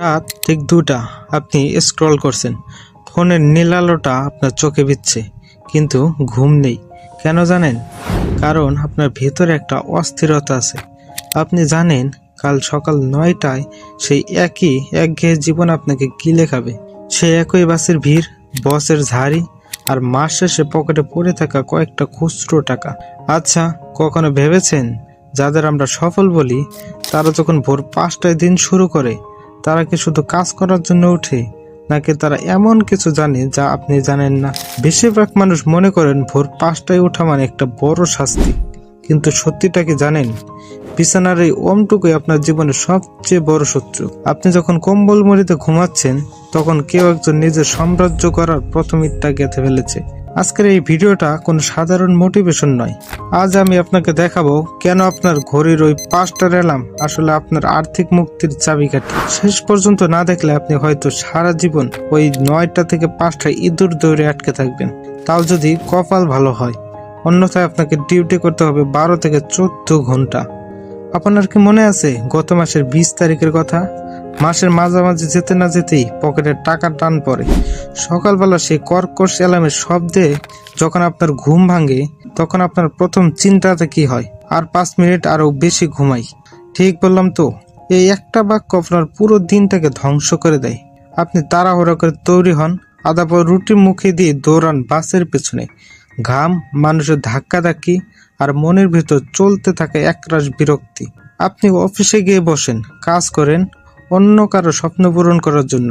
রাত ঠিক 2টা, আপনি স্ক্রল করছেন, ফোনের নীল আলোটা আপনার চোখে বিচ্ছে, কিন্তু ঘুম নেই। কেন জানেন? কারণ আপনার ভেতরে একটা অস্থিরতা আছে। আপনি জানেন কাল সকাল 9টায় সেই একই একঘেয়ে জীবন আপনাকে গিলে খাবে। সেই একই বাসের ভিড়, বসের ঝাড়ি, আর মাস শেষে পকেটে পড়ে থাকা কয়েকটা খুচরো টাকা। আচ্ছা, কখনো ভেবেছেন যাদের আমরা সফল বলি, তারা যখন ভোর 5টায় দিন শুরু করে, তারা কি শুধু কাজ করার জন্য ওঠে, নাকি তারা এমন কিছু জানে যা আপনি জানেন না? বেশিরভাগ মানুষ মনে করেন ভোর 5টায় ওঠা মানে একটা বড় শাস্তি, কিন্তু সত্যিটা কি জানেন? বিছানার এই ওমটুকুই আপনার জীবনের সবচেয়ে বড় শত্রু। আপনি যখন কম্বল মুড়িতে ঘুমাচ্ছেন, তখন কেউ একজন নিজের সাম্রাজ্য করার প্রথম ইটটা গেঁথে ফেলেছে। আজকের এই ভিডিওটা কোনো সাধারণ মোটিভেশন নয়। আজ আমি আপনাকে দেখাবো কেন আপনার ঘড়ির ওই 5টার অ্যালার্ম আসলে আপনার আর্থিক মুক্তির চাবিকাঠি। শেষ পর্যন্ত না দেখলে আপনি হয়তো সারা জীবন ওই 9টা থেকে 5টায় ইঁদুর দৌড়ে আটকে থাকবেন, তাও যদি কপাল ভালো হয়। অন্যথায় আপনাকে ডিউটি করতে হবে 12 থেকে 14 ঘন্টা। আপনার কি মনে আছে গত মাসের 20 তারিখের কথা? মাসের মাঝামাঝি যেতে না যেতেই পকেটের টাকা টান পড়ে। সকালবেলা সেই কর্কশ অ্যালার্মের শব্দে যখন আপনার ঘুম ভাঙে, তখন আপনার প্রথম চিন্তাটা কি হয়? আর 5 মিনিট আরো বেশি ঘুমাই। ঠিক বললাম তো? এই একটা বাক্য আপনার পুরো দিনটাকে ধ্বংস করে দেয়। আপনি তাড়াহুড়া করে তৈরি হন, আধা পর রুটি মুখে দিয়ে দৌড়ান বাসের পেছনে। ঘাম, মানুষের ধাক্কাধাক্কি, আর মনের ভিতর চলতে থাকে একরাশ বিরক্তি। আপনি অফিসে গিয়ে বসেন, কাজ করেন অন্য কারো স্বপ্ন পূরণ করার জন্য।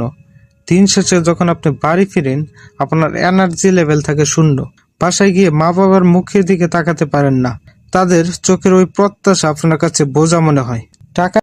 দিন শেষে যখন আপনি বাড়ি ফিরেন, আপনার এনার্জি লেভেল থাকে শূন্য। বাসায় গিয়ে মা বাবার মুখের দিকে তাকাতে পারেন না। তাদের চোখের ওই প্রত্যাশা আপনার কাছে বোঝা মনে হয়। টাকা